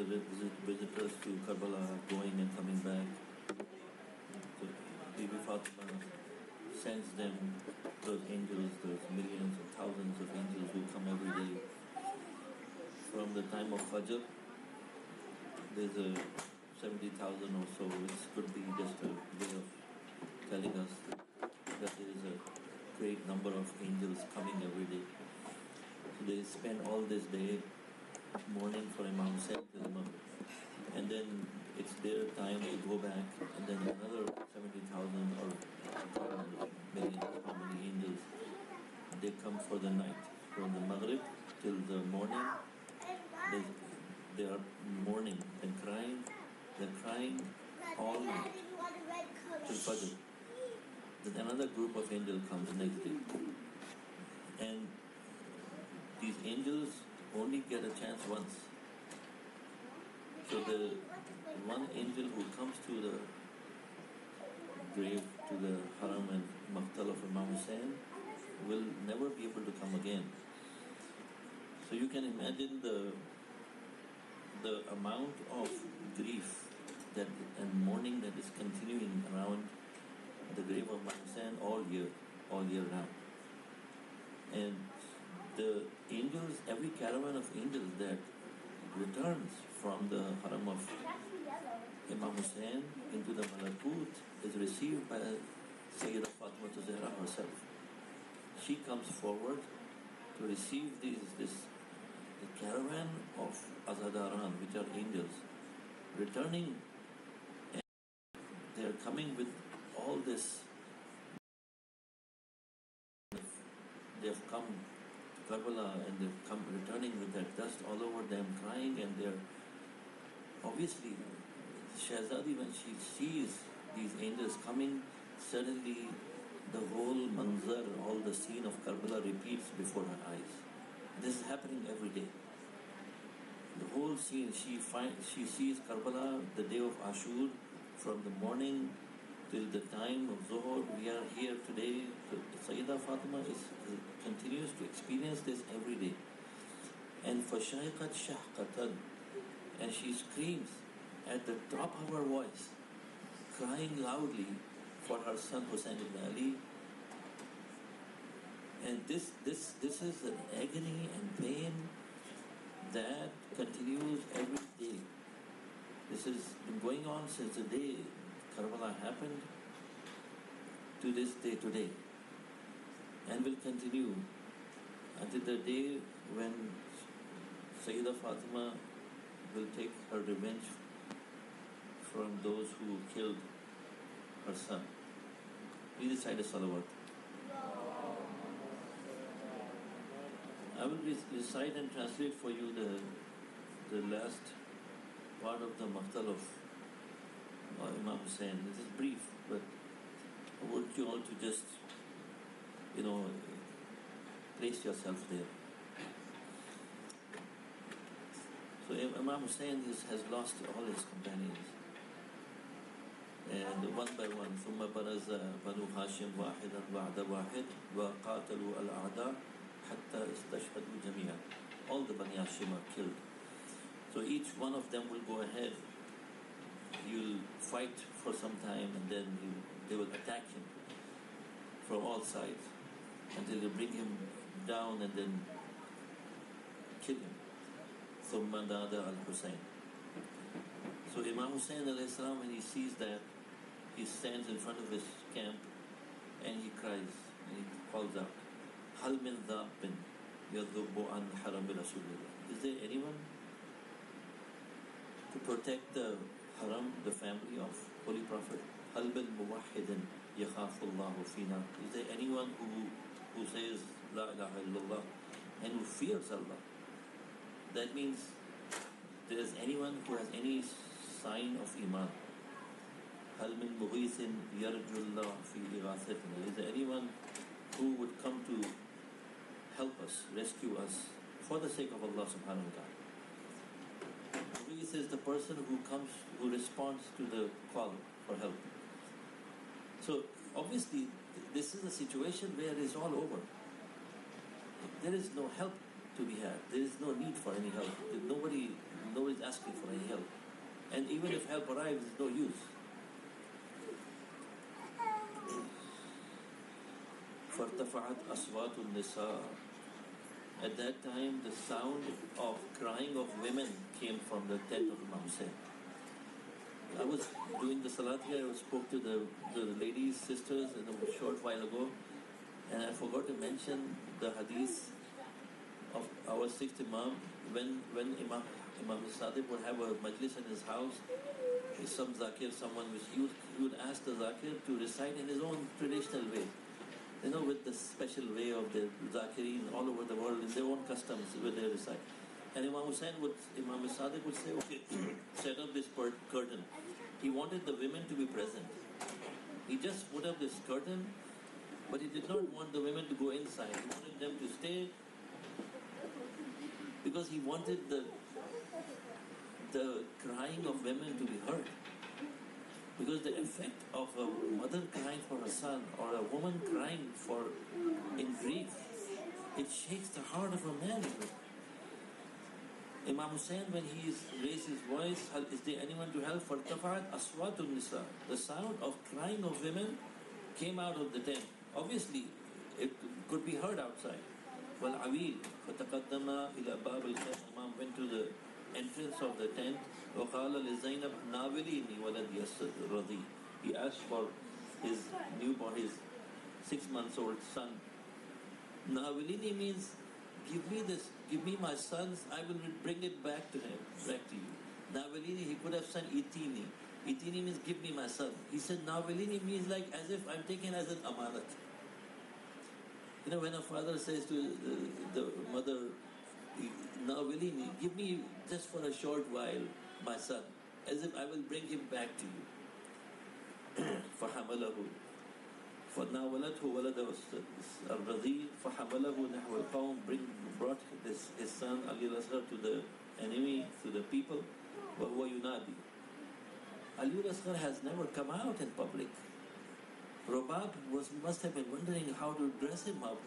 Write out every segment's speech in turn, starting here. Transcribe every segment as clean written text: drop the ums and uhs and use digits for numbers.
the visitors to Karbala going and coming back. So Bibi Fatima sends them, those angels, those millions or thousands of angels who come every day. From the time of Fajr, there's a 70,000 or so, which could be just a way of telling us that there is a great number of angels coming every day. So they spend all this day mourning for Imam Hussain till Maghrib. And then it's their time to go back, and then another 70,000 or million, how many angels, they come for the night. From the Maghrib till the morning, they are mourning and crying. They're crying all night till Fajr. Then another group of angels comes next day. And these angels only get a chance once. So the one angel who comes to the grave, to the Haram and Maqtal of Imam Hussain, will never be able to come again. So you can imagine the amount of grief that and mourning that is continuing around the grave of Imam Hussain all year round. And the angels, every caravan of angels that returns from the Haram of Imam Hussain into the Malakut is received by Sayyidah Fatima Zahra herself. She comes forward to receive the caravan of Azadaran, which are angels, returning, and they are coming with all this. They have come to Karbala and they've come returning with that dust all over them, crying, and they're obviously Shahzadi, when she sees these angels coming, suddenly the whole manzar, all the scene of Karbala repeats before her eyes. This is happening every day. The whole scene, she sees Karbala the day of Ashura, from the morning till the time of Zuhur. We are here today. Sayyidah Fatima continues to experience this every day. And فَشَيْقَتْ شَحْقَةً, and she screams at the top of her voice, crying loudly for her son Hussain ibn Ali. And this is an agony and pain that continues every day. This has been going on since the day Karbala happened to this day today, and will continue until the day when Sayyidah Fatima will take her revenge from those who killed her son. Please recite a salawat. I will recite and translate for you the last part of the Maqtal of Imam Hussain. It is brief, but I want you all to just, place yourself there. So Imam Hussain has lost all his companions. And one by one, ثم برز بنو هاشم واحدا بعد واحد وقاتلوا الأعداء حتى استشهدوا جميعا. All the Bani Hashim are killed. So each one of them will go ahead. You'll fight for some time, and then they will attack him from all sides until they bring him down and then kill him. ثم نادى al-Hussein. So Imam Hussain alayhi salam, when he sees that, he stands in front of his camp and he cries and he calls out, هل من ذاب يذب عن حرم رسول الله. Is there anyone to protect the Haram, the family of Holy Prophet? هل من موحد يخاف الله فينا. Is there anyone who says La ilaha illallah and who fears Allah? That means there is anyone who has any sign of Iman. هل من مغيث يرجو الله في إغاثتنا. Is there anyone who would come to help us, rescue us for the sake of Allah subhanahu wa ta'ala? Mughith is the person who responds to the call for help. So obviously this is a situation where it's all over. There is no help to be had. There is no need for any help. Nobody's asking for any help. And even if help arrives, it's no use. فَارْتَفَعَتْ أَصْوَاتُ النِّسَاءِ. At that time, the sound of crying of women came from the tent of Imam Hussain. I was doing the salat here, I spoke to the ladies, sisters, a short while ago, and I forgot to mention the hadith of our sixth Imam. When Imam Sadiq would have a Majalis in his house, some zakir, someone which he would ask the zakir to recite in his own traditional way. With the special way of the zakirin all over the world, in their own customs, where they recite. And Imam Sadiq would say, okay, set up this curtain. He wanted the women to be present. He just put up this curtain, but he did not want the women to go inside. He wanted them to stay, because he wanted the crying of women to be heard. Because the effect of a mother crying for her son, or a woman crying in grief, it shakes the heart of a man. Imam Hussain, when he raised his voice, is there anyone to help? فَارْتَفَعَتْ أَصْوَاتُ النِّسَاءِ. The sound of crying of women came out of the tent. Obviously, it could be heard outside. وَالْعَوِيلِ فَتَقَدَّمَ إِلَى بَابِ الْخَيْمِ. Imam went to the entrance of the tent. وَقَالَ لِزَيْنَبْ نَاوِلِينِي وَلَدْ يَسْرَضِي. He asked for his newborn, his 6 months old son. Nawilini means, give me my sons, I will bring it back to him, back to you. Nawilini, he could have said Itini. Itini means give me my son. He said Nawilini means like as if I'm taken as an amanat. When a father says to the mother, Nawilini, give me just for a short while my son, as if I will bring him back to you. فَحَمَلَهُ فَنَاوَلَتْهُ وَلَدَ الرَّضِيعِ فَحَمَلَهُ نَحْوَ الْقَوْمِ. Brought his son Ali al-Asghar to the enemy, to the people. وَهُوَ يُنَادِي. Ali al-Asghar has never come out in public. Robab must have been wondering how to dress him up.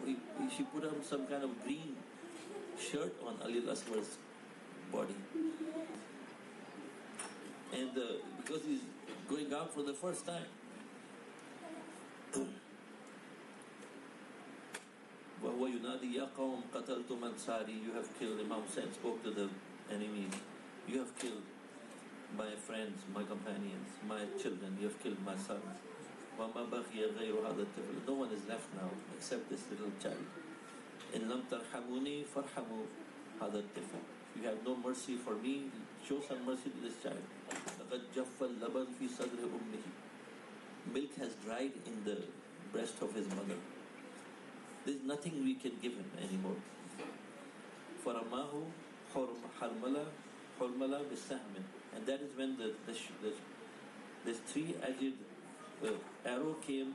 She put on some kind of green shirt on Ali al-Asghar's body. And because he's going out for the first time. وَهُوَ يُنَادِي يَا قَوْمْ قَتَلْتُمْ أَنْصَارِي. You have killed, Imam Hussain spoke to the enemies. You have killed my friends, my companions, my children. You have killed my sons. وَمَا بَغِيَ غَيْرُ هَذَا الطِّفْلِ. No one is left now except this little child. إِن لَمْ تَرْحَمُونِي فَارْحَمُوا هَذَا الطِّفْلِ. If you have no mercy for me, show some mercy to this child. لَقَدْ جَفَّ اللَّبَنُ فِي صَدْرِ أُمِّهِ. Milk has dried in the breast of his mother. There's nothing we can give him anymore. فَرَمَاهُ حُرْمَلَ بِالسَّهْمٍ. And that is when this three-edged arrow came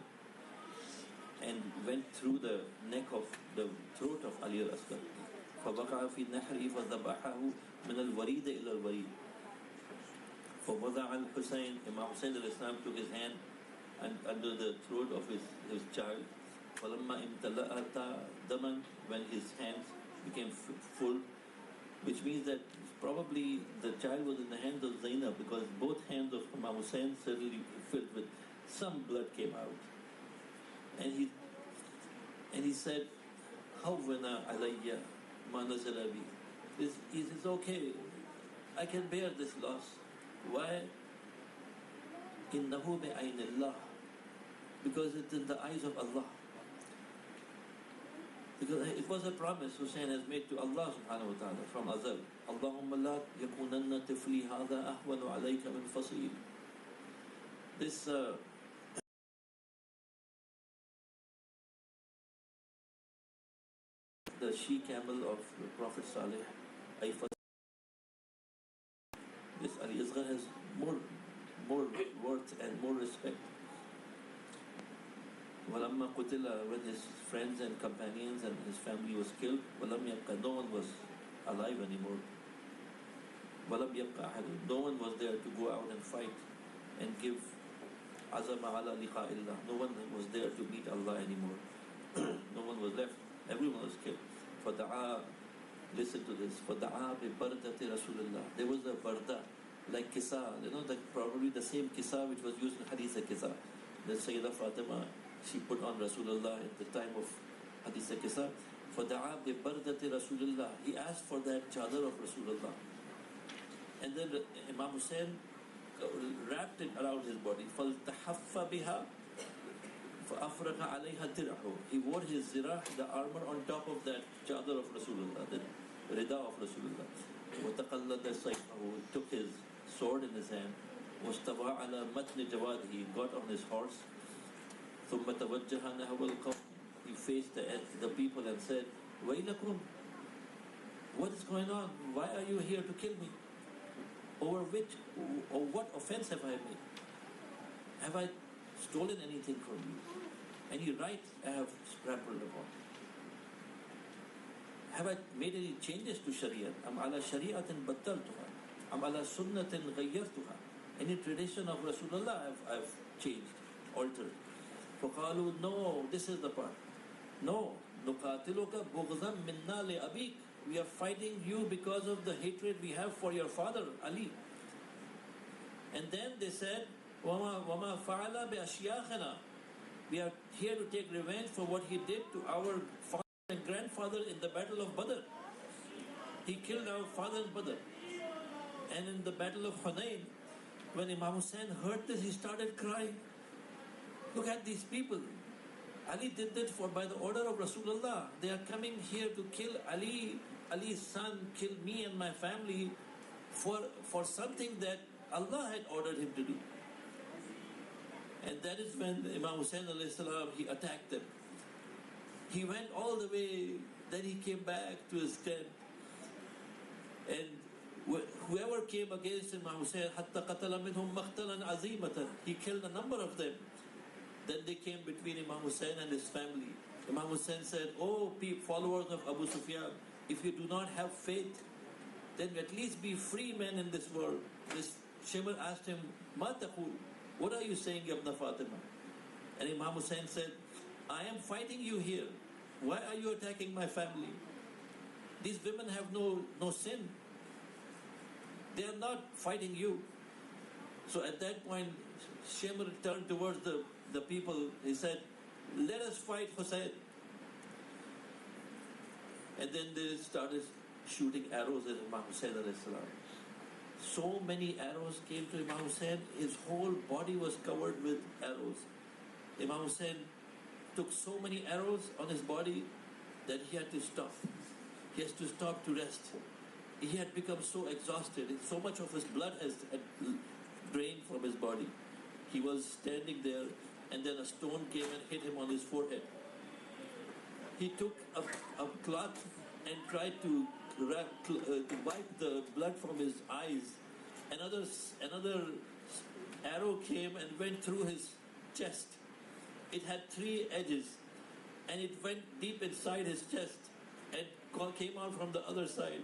and went through the neck of the throat of Ali al-Asghar. فَبَقَعَ فِي نَحْرِهِ فَذَبَحَهُ مِنَ الْوَرِيدِ إِلَى الْوَرِيدِ. فَوَضَعَ الْحُسَيْنِ. Imam Hussain al-Islam took his hand and under the throat of his child. فَلَمَّا إِمْتَلَأَتَ دَمًا. When his hands became full, which means that probably the child was in the hands of Zainab, because both hands of Imam Hussain certainly filled with some blood came out. And he said, Hawwana alayya ma nazala bi. He says, okay, I can bear this loss. Why? Innahu bi'aynillah. Because it's in the eyes of Allah. Because it was a promise Hussain has made to Allah subhanahu wa ta'ala from Azal. Allahumma la yakunanna tifli hadha ahwanu alayka min fasil. This the she-camel of the Prophet Saleh, this Ali Asghar has more worth and more respect. وَلَمَّا قُتِلَ. When his friends and companions and his family was killed, وَلَمْ يَبْقَ. No one was alive anymore. وَلَمْ يَبْقَ أَحَدٌ. No one was there to go out and fight and give عَزَمَ عَلَى لِقَاءِ اللَّهِ. No one was there to meet Allah anymore. No one was left. Everyone was killed. فَدَعَا Listen to this. فَدَعَا بِبَرْدَةِ رَسُولِ اللَّهِ. There was a barda, like kisa, probably the same kisa which was used in Hadith kisa. That Sayyidah Fatima, she put on Rasulullah at the time of Hadith kisa. فَدَعَا بِبَرْدَةِ رَسُولِ اللَّهِ. He asked for that chadar of Rasulullah. And then Imam Hussein wrapped it around his body. فَالْتَحَفَّ بِهَا فَأَفْرَقَ عَلَيْهَا دِرْعُهُ. He wore his zirah, the armor, on top of that chadar of Rasulullah, the rida of Rasulullah. وَتَقَلَّدَ سَيْفَهُ. Took his sword in his hand. وَاسْتَوَى عَلَى مَتْنِ جَوَادِهِ. He got on his horse. ثُمَّ تَوَجَّهَ نَحْوَ الْقَوْمِ. He faced the people and said, وَيْلَكُمْ. What is going on? Why are you here to kill me? Over which, or what offense have I made? Have I stolen anything from you? Any right I have trampled upon? Have I made any changes to Sharia? Am ala shari'atin battaltuha. Am ala sunnatin ghayyartuha. Any tradition of Rasulullah I've changed, altered. فَقَالُوا, no, this is the part. No, نُقَاتِلُكَ بُغْضًا مِنَّا لِأَبِيكَ. We are fighting you because of the hatred we have for your father, Ali. And then they said, وَمَا فَعَلَ بِأَشْيَاخِنَا. We are here to take revenge for what he did to our father and grandfather in the battle of Badr. He killed our father in Badr. And in the battle of Hunayn, when Imam Hussein heard this, he started crying. Look at these people. Ali did that by the order of Rasulullah. They are coming here to kill Ali, Ali's son, kill me and my family for something that Allah had ordered him to do. And that is when Imam Hussein he attacked them. He went all the way, then he came back to his tent. And whoever came against Imam Hussein, حَتَّى قَتَلَ مِنْهُمْ مَقْتَلًا عَظِيمَةً. He killed a number of them. Then they came between Imam Hussein and his family. Imam Hussein said, oh, followers of Abu Sufyan, if you do not have faith, then at least be free men in this world. This Shimr asked him, Ma taqul? What are you saying, Ibn Fatima? And Imam Hussein said, I am fighting you here. Why are you attacking my family? These women have no sin. They are not fighting you. So at that point, Shimr turned towards the people. He said, let us fight Hussein. And then they started shooting arrows at Imam Hussein a.s. So many arrows came to Imam Hussein. His whole body was covered with arrows. Imam Hussein took so many arrows on his body that he had to stop. He has to stop to rest. He had become so exhausted. So much of his blood had drained from his body. He was standing there, and then a stone came and hit him on his forehead. He took a cloth and tried to wipe the blood from his eyes. Another arrow came and went through his chest. It had 3 edges, and it went deep inside his chest and came out from the other side.